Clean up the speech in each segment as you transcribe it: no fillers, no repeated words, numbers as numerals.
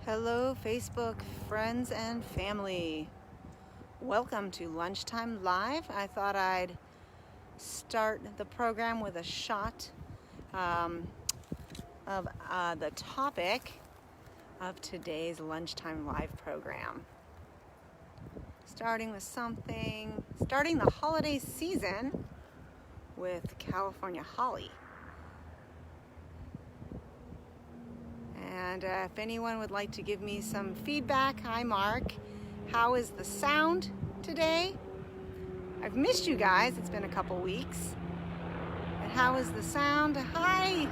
Hello, Facebook friends and family. Welcome to Lunchtime Live. I thought I'd start the program with a shot of the topic of today's Lunchtime Live program. Starting the holiday season with California holly. And if anyone would like to give me some feedback, hi Mark, how is the sound today? I've missed you guys, it's been a couple weeks. And how is the sound? Hi,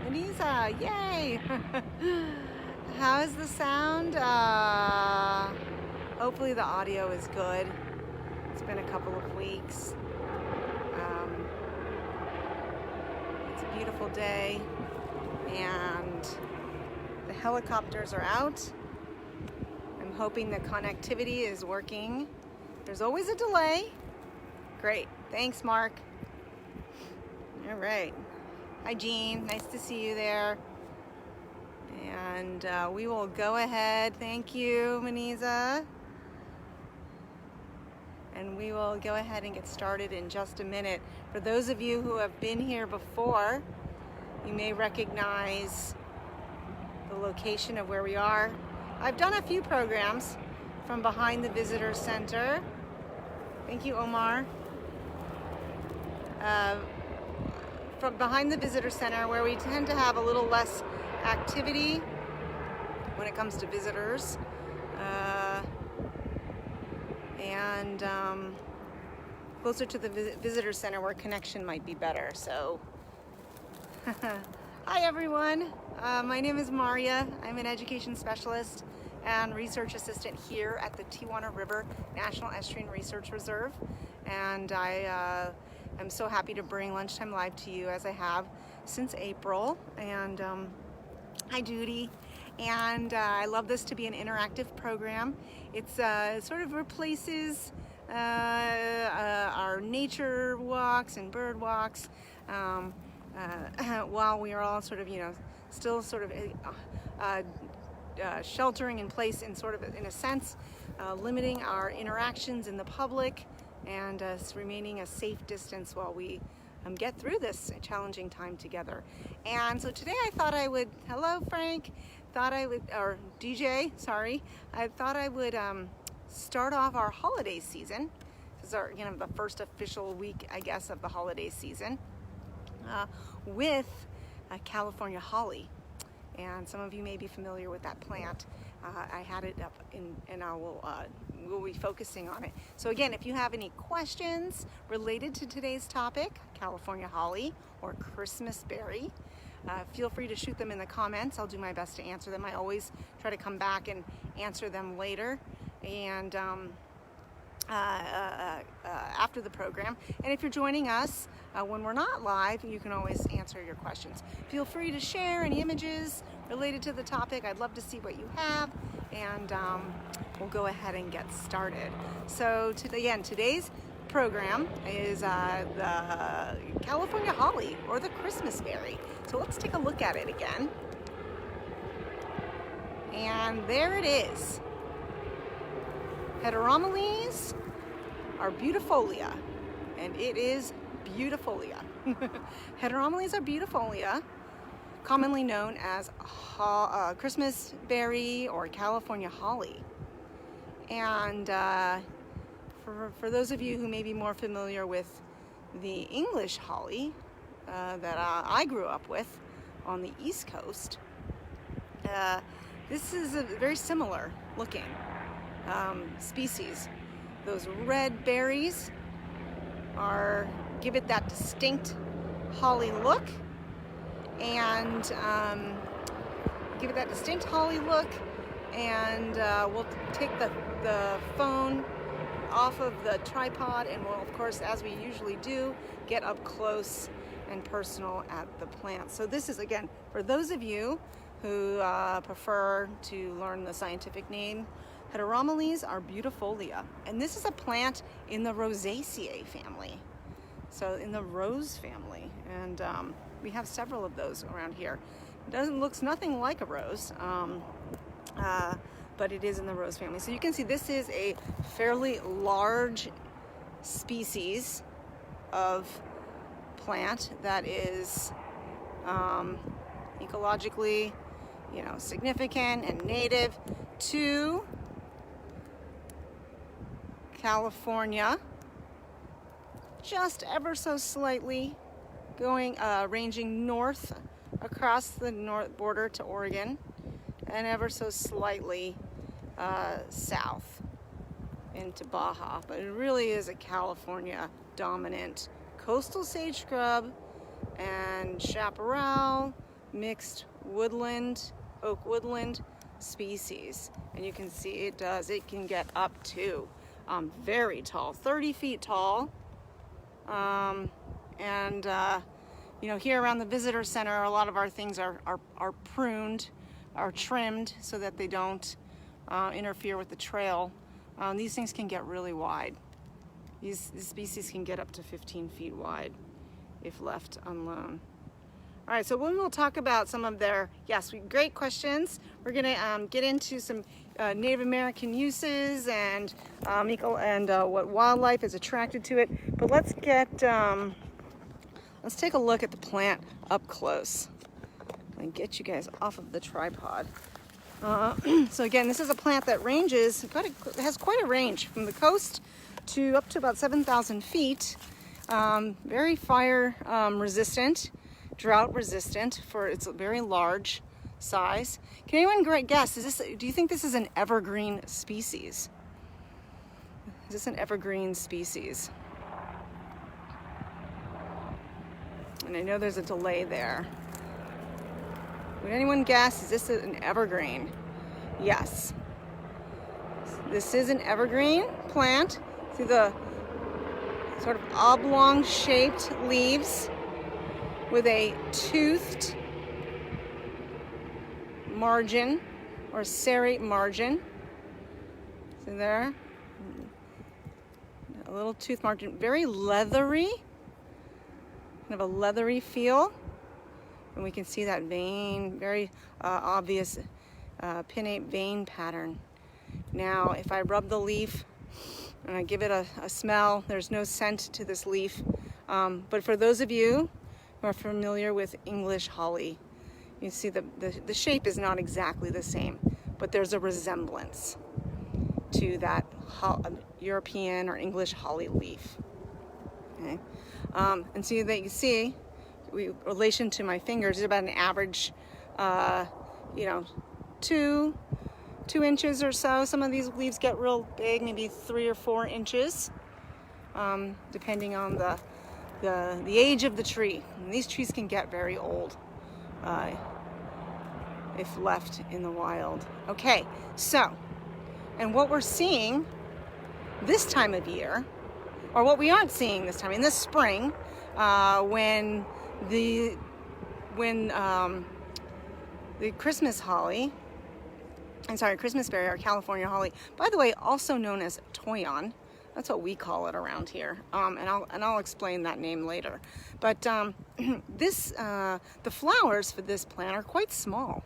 Anisa, yay! How is the sound? Hopefully the audio is good. It's been a couple of weeks. It's a beautiful day and the helicopters are out. I'm hoping the connectivity is working. There's always a delay. Great, thanks Mark. All right, hi Jean, nice to see you there. And we will go ahead, thank you Maniza. And we will go ahead and get started in just a minute. For those of you who have been here before, you may recognize the location of where we are. I've done a few programs from behind the visitor center. Thank you, Omar. From behind the visitor center, where we tend to have a little less activity when it comes to visitors. And closer to the visitor center where connection might be better. So, hi everyone. My name is Maria. I'm an education specialist and research assistant here at the Toyon River National Estuarine Research Reserve. And I am so happy to bring Lunchtime Live to you as I have since April. And hi Judy. And I love this to be an interactive program. It's sort of replaces our nature walks and bird walks while we are all sort of, still sort of sheltering in place in sort of, in a sense, limiting our interactions in the public and remaining a safe distance while we get through this challenging time together. And so today I thought I would, hello Frank, or DJ, sorry, I thought I would start off our holiday season. This is our, the first official week, I guess, of the holiday season with California holly. And some of you may be familiar with that plant. I had it up and we'll be focusing on it. So again, if you have any questions related to today's topic, California holly or Christmas berry, feel free to shoot them in the comments. I'll do my best to answer them. I always try to come back and answer them later and after the program. And if you're joining us when we're not live, you can always answer your questions. Feel free to share any images related to the topic. I'd love to see what you have, and we'll go ahead and get started. So today's program is the California holly or the Christmas berry. So let's take a look at it again. And there it is. Heteromeles arbustifolia, and it is beautifolia. Heteromeles arbustifolia, commonly known as Christmas berry or California holly. And for those of you who may be more familiar with the English holly that I grew up with on the East Coast, this is a very similar looking species. Those red berries give it that distinct holly look, and we'll take the phone off of the tripod, and we'll, of course, as we usually do, get up close and personal at the plant. So this is, again, for those of you who prefer to learn the scientific name, Heteromeles arbustifolia. And this is a plant in the Rosaceae family. So in the rose family. And we have several of those around here. Looks nothing like a rose. but it is in the rose family. So you can see this is a fairly large species of plant that is ecologically, significant and native to California, just ever so slightly ranging north across the north border to Oregon, and ever so slightly south into Baja. But it really is a California dominant coastal sage scrub and chaparral mixed woodland, oak woodland species. And you can see it can get up to very tall, 30 feet tall. Here around the visitor center, a lot of our things are pruned, are trimmed so that they don't interfere with the trail. These things can get really wide. These species can get up to 15 feet wide if left alone. All right, so we will talk about some of great questions. We're gonna get into some Native American uses and what wildlife is attracted to it. But let's take a look at the plant up close and get you guys off of the tripod. So again, this is a plant that has quite a range from the coast to up to about 7,000 feet. Very fire resistant, drought resistant for its very large size. Can anyone guess, do you think this is an evergreen species? Is this an evergreen species? And I know there's a delay there. Would anyone guess, is this an evergreen? Yes. This is an evergreen plant. See the sort of oblong shaped leaves with a toothed margin or serrate margin. See there? A little tooth margin, very leathery, kind of a leathery feel. And we can see that vein, very obvious pinnate vein pattern. Now, if I rub the leaf and I give it a smell, there's no scent to this leaf. But for those of you who are familiar with English holly, you see the shape is not exactly the same, but there's a resemblance to that European or English holly leaf. Okay? And so that you see, relation to my fingers is about an average, 2 inches or so. Some of these leaves get real big, maybe 3 or 4 inches, depending on the age of the tree. And these trees can get very old if left in the wild. Okay, so, and what we're seeing this time of year, or what we aren't seeing this time, in the spring, when the Christmas holly, Christmasberry or California holly, by the way, also known as Toyon. That's what we call it around here, and I'll explain that name later. But the flowers for this plant are quite small,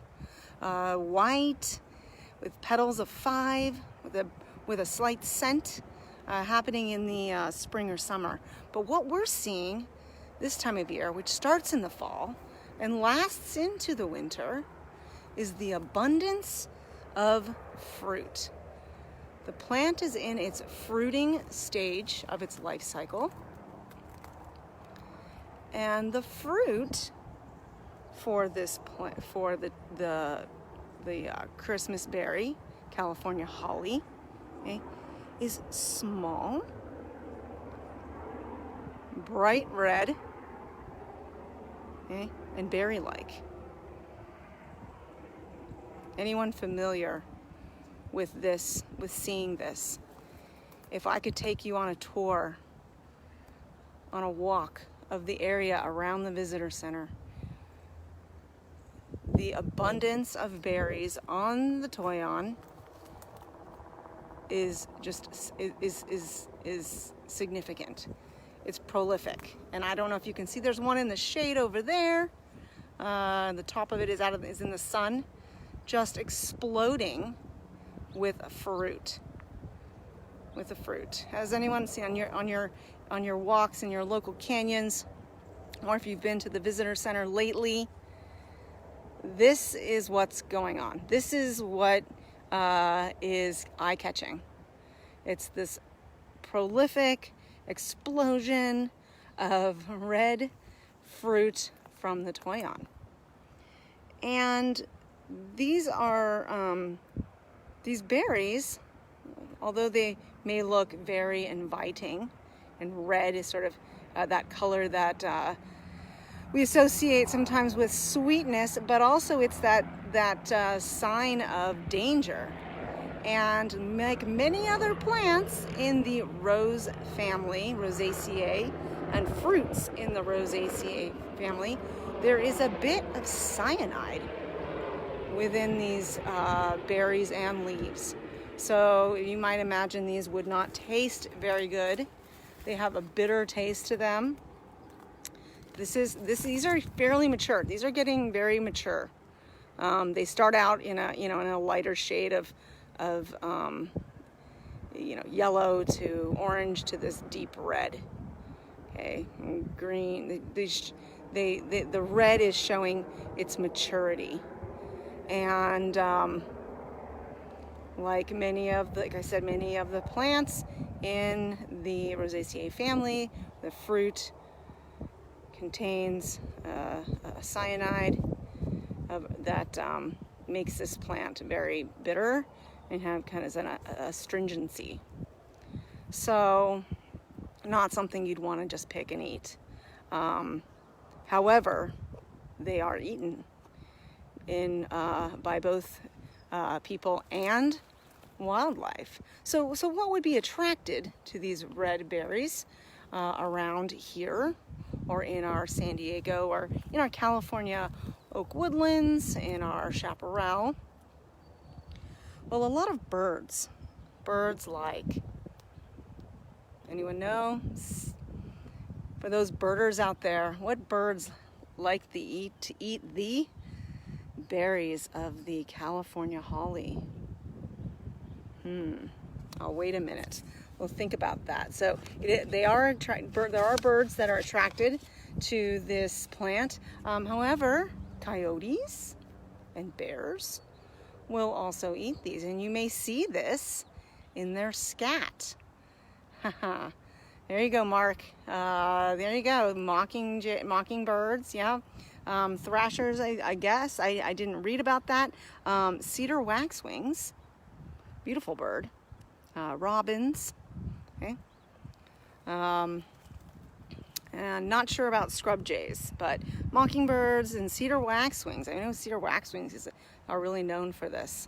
white, with petals of 5, with a slight scent, happening in the spring or summer. But what we're seeing this time of year, which starts in the fall and lasts into the winter, is the abundance of fruit. The plant is in its fruiting stage of its life cycle, and the fruit for this plant, for the Christmas berry, California holly, okay, is small, bright red, okay, and berry-like. Anyone familiar with this, with seeing this? If I could take you on a tour, on a walk of the area around the visitor center, the abundance of berries on the Toyon is significant. It's prolific, and I don't know if you can see. There's one in the shade over there. The top of it is in the sun. just exploding with fruit. Has anyone seen on your walks in your local canyons, or if you've been to the visitor center lately, this is what's going on. This is what is eye-catching. It's this prolific explosion of red fruit from the Toyon. And these are these berries, although they may look very inviting, and red is sort of that color that we associate sometimes with sweetness, but also it's that sign of danger. And like many other plants in the rose family, Rosaceae, and fruits in the Rosaceae family, there is a bit of cyanide within these berries and leaves. So you might imagine these would not taste very good. They have a bitter taste to them. These are fairly mature. These are getting very mature. They start out in a lighter shade of yellow to orange to this deep red. Okay, and green. The red is showing its maturity, and like I said, many of the plants in the Rosaceae family, the fruit contains a cyanide that makes this plant very bitter and have kind of an astringency. So not something you'd want to just pick and eat. However, they are eaten by both people and wildlife. So what would be attracted to these red berries around here, or in our San Diego, or in our California oak woodlands, in our chaparral? Well, a lot of birds like, anyone know? For those birders out there, what birds like to eat the berries of the California holly? Oh, wait a minute. We'll think about that. So there are birds that are attracted to this plant. However, coyotes and bears will also eat these, and you may see this in their scat. There you go, Mark. There you go. Mockingbirds, yeah. Thrashers, I guess. I didn't read about that. Cedar waxwings, beautiful bird. Robins, okay. And not sure about scrub jays, but mockingbirds and cedar waxwings. I know cedar waxwings are really known for this.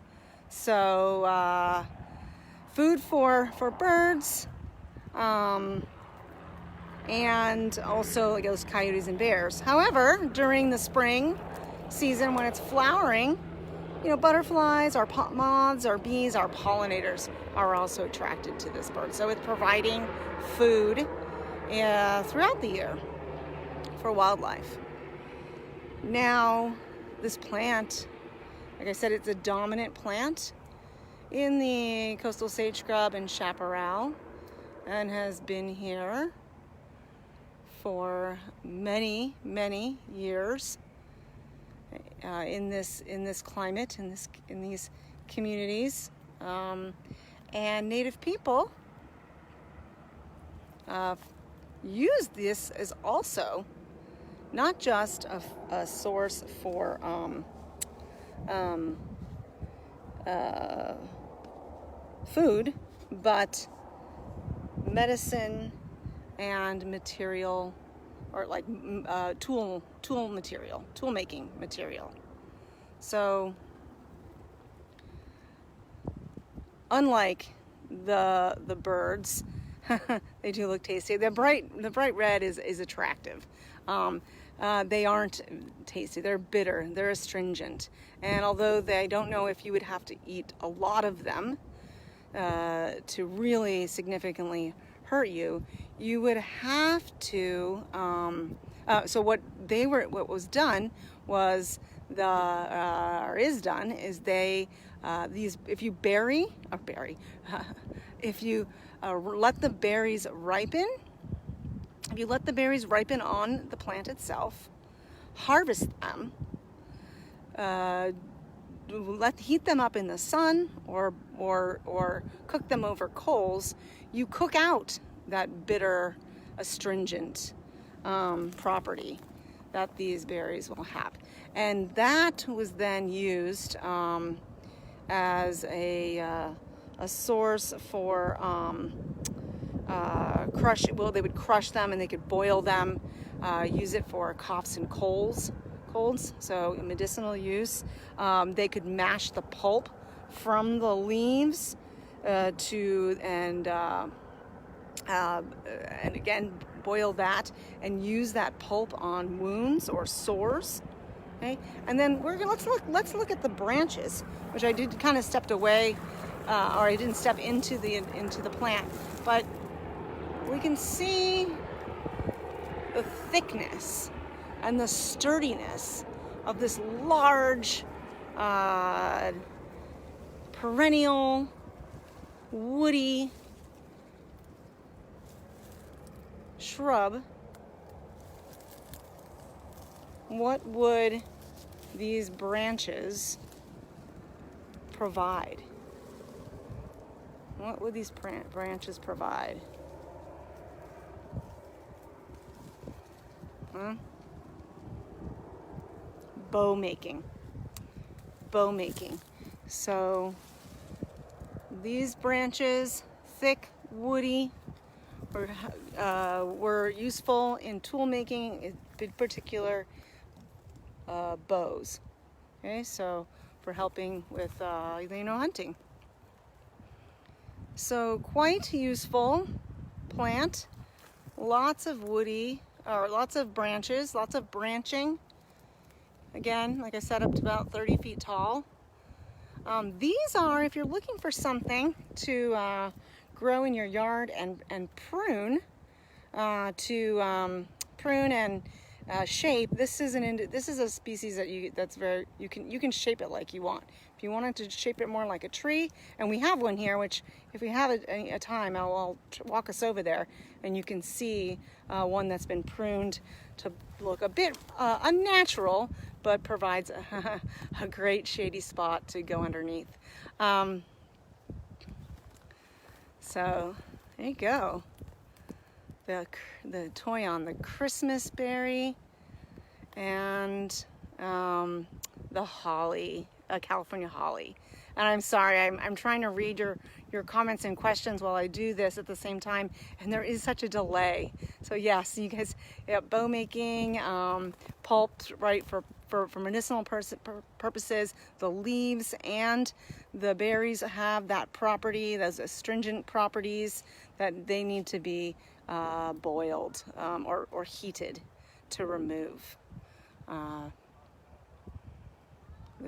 So food for birds, and also like those coyotes and bears. However, during the spring season when it's flowering, butterflies, our moths, our bees, our pollinators are also attracted to this bird. So it's providing food throughout the year for wildlife. Now, this plant, like I said, it's a dominant plant in the coastal sage scrub and chaparral, and has been here for many, many years. In this climate, in these communities, and Native people use this as also not just a source for food, but medicine and material, or like tool making material. So unlike the birds, they do look tasty. The bright red is attractive. They aren't tasty. They're bitter. They're astringent. And although I don't know if you would have to eat a lot of them to really significantly hurt you, you would have to. So what was done was is done is they if you if you let the berries ripen, on the plant itself, harvest them, heat them up in the sun, or cook them over coals, you cook out that bitter, astringent property that these berries will have. And that was then used as a source for they would crush them and they could boil them, use it for coughs and colds, so medicinal use. They could mash the pulp from the leaves and again boil that and use that pulp on wounds or sores. Okay, and then let's look at the branches, which I did kind of stepped away, or I didn't step into the plant, but we can see the thickness and the sturdiness of this large perennial woody shrub. What would these branches provide? What would these branches provide? Bow making. So these branches, thick, woody, were useful in tool making, in particular bows. Okay, so for helping with hunting. So quite useful plant. Lots of branches, lots of branching. Again, like I said, up to about 30 feet tall. These are, if you're looking for something to grow in your yard and prune, and shape. This is a species that you can shape it like you want. If you wanted to shape it more like a tree, and we have one here, which if we have a time, I'll walk us over there, and you can see one that's been pruned to look a bit unnatural, but provides a great shady spot to go underneath. So there you go. The Toyon, the Christmas berry, and the holly, California holly. And I'm sorry, I'm trying to read your comments and questions while I do this at the same time, and there is such a delay. So yes, you guys, bow making, pulp, right, for medicinal purposes. The leaves and the berries have that property, those astringent properties, that they need to be boiled or heated to remove the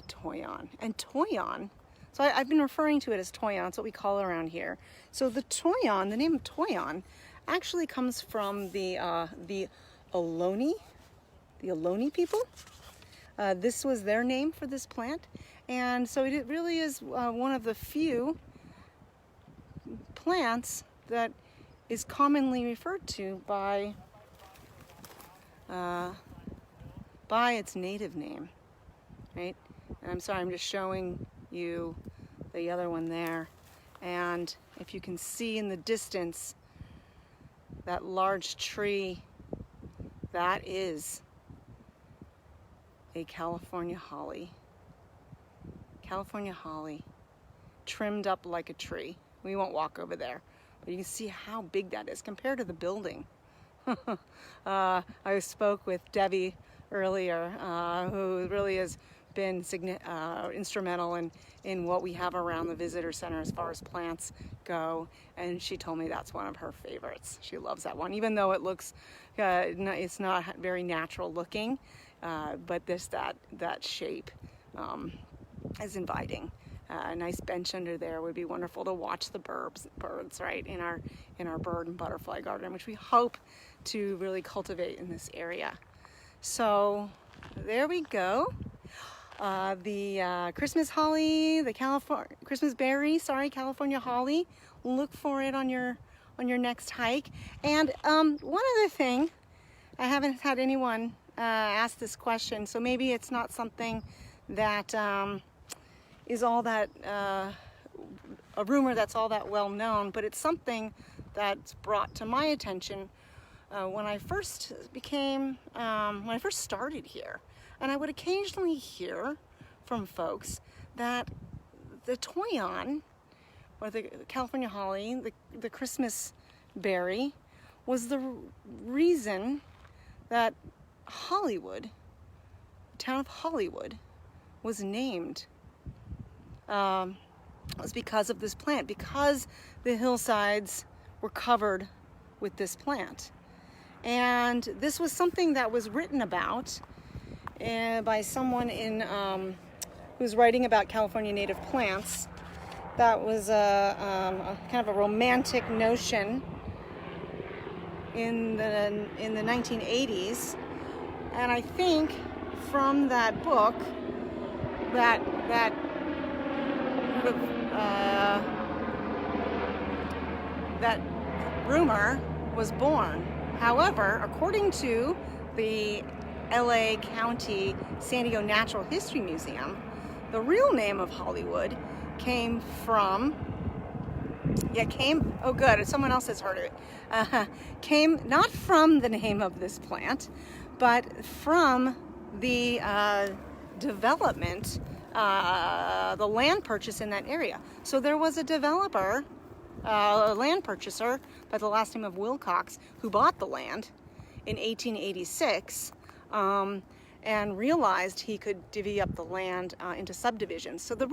Toyon. And Toyon, so I've been referring to it as Toyon. That's what we call it around here. So the Toyon, the name of Toyon, actually comes from the Ohlone people. This was their name for this plant, and so it really is one of the few plants that is commonly referred to by its native name, right? And I'm sorry, I'm just showing you the other one there, and if you can see in the distance that large tree, that is a California holly. California holly, trimmed up like a tree. We won't walk over there, but you can see how big that is compared to the building. I spoke with Debbie earlier, who really has been instrumental in what we have around the visitor center as far as plants go, and she told me that's one of her favorites. She loves that one, even though it looks, it's not very natural looking, but that shape is inviting. A nice bench under there would be wonderful to watch the birds, right, in our bird and butterfly garden, which we hope to really cultivate in this area. So there we go. the Christmas holly, the Christmas berry, California holly. Look for it on your next hike. And one other thing, I haven't had anyone ask this question, so maybe it's not something that is all that a rumor that's all that well known, but it's something that's brought to my attention when I first started here. And I would occasionally hear from folks that the Toyon, or the California holly, the Christmas berry, was the reason that Hollywood, the town of Hollywood, was named. It was because of this plant, because the hillsides were covered with this plant. And this was something that was written about by someone who was writing about California native plants. That was a kind of a romantic notion in the 1980s. And I think from that book, that rumor was born. However, according to the LA County San Diego Natural History Museum, the real name of Hollywood came oh good, someone else has heard of it, came not from the name of this plant, but from the development, the land purchase in that area. So there was a developer, a land purchaser by the last name of Wilcox, who bought the land in 1886 and realized he could divvy up the land into subdivisions. So the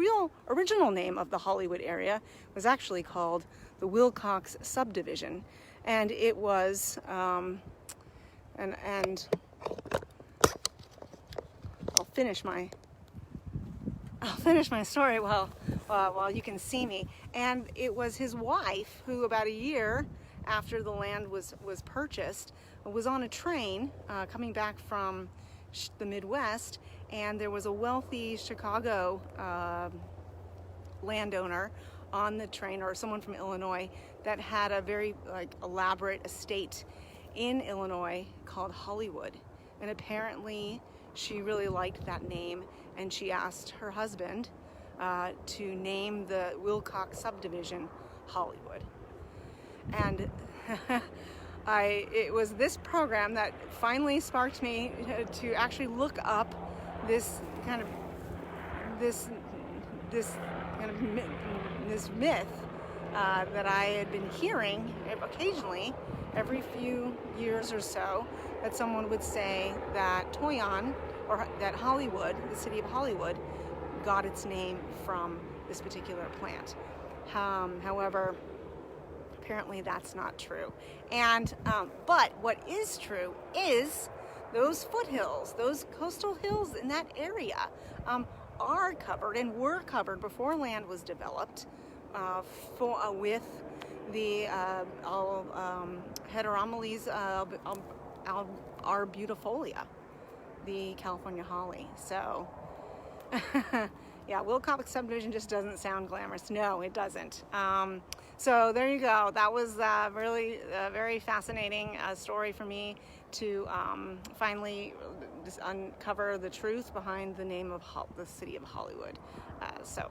original name of the Hollywood area was actually called the Wilcox subdivision, and it was and I'll finish my story while you can see me. And it was his wife who, about a year after the land was purchased, was on a train coming back from the Midwest, and there was a wealthy Chicago landowner on the train, or someone from Illinois, that had a very elaborate estate in Illinois called Hollywood. And apparently she really liked that name, and she asked her husband to name the Wilcox subdivision Hollywood. And it was this program that finally sparked me to actually look up this myth that I had been hearing occasionally every few years or so, that someone would say that Toyon, or that Hollywood, the city of Hollywood, got its name from this particular plant. However, apparently that's not true. And but what is true is those foothills, those coastal hills in that area are covered and were covered before land was developed with the Heteromeles arbustifolia, the California holly. So yeah, Wilcox subdivision just doesn't sound glamorous. No, it doesn't. So there you go. That was really a very fascinating story for me to finally just uncover the truth behind the name of the city of Hollywood. So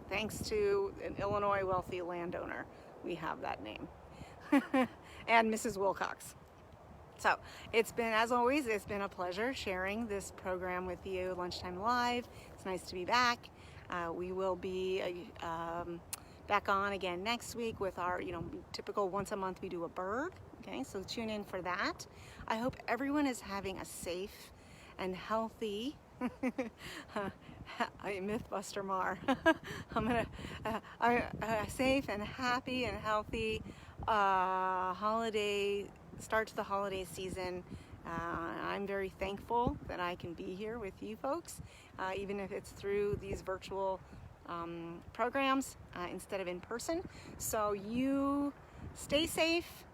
thanks to an Illinois wealthy landowner, we have that name. And Mrs. Wilcox. So it's been, as always, it's been a pleasure sharing this program with you, Lunchtime Live. It's nice to be back. We will be back on again next week with our, typical once a month we do a bird. Okay, so tune in for that. I hope everyone is having a safe and healthy Mythbuster Mar. A safe and happy and healthy holiday start to the holiday season. I'm very thankful that I can be here with you folks, even if it's through these virtual programs instead of in person. So you stay safe,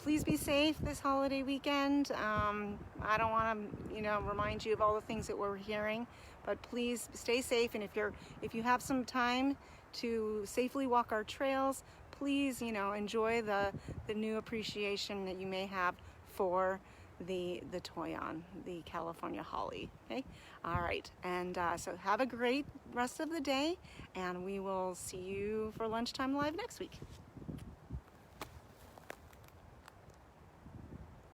please be safe this holiday weekend. I don't want to, remind you of all the things that we're hearing, but please stay safe. And if you have some time to safely walk our trails, please, enjoy the new appreciation that you may have for the Toyon, the California holly. Okay, all right, and so have a great rest of the day, and we will see you for Lunchtime Live next week.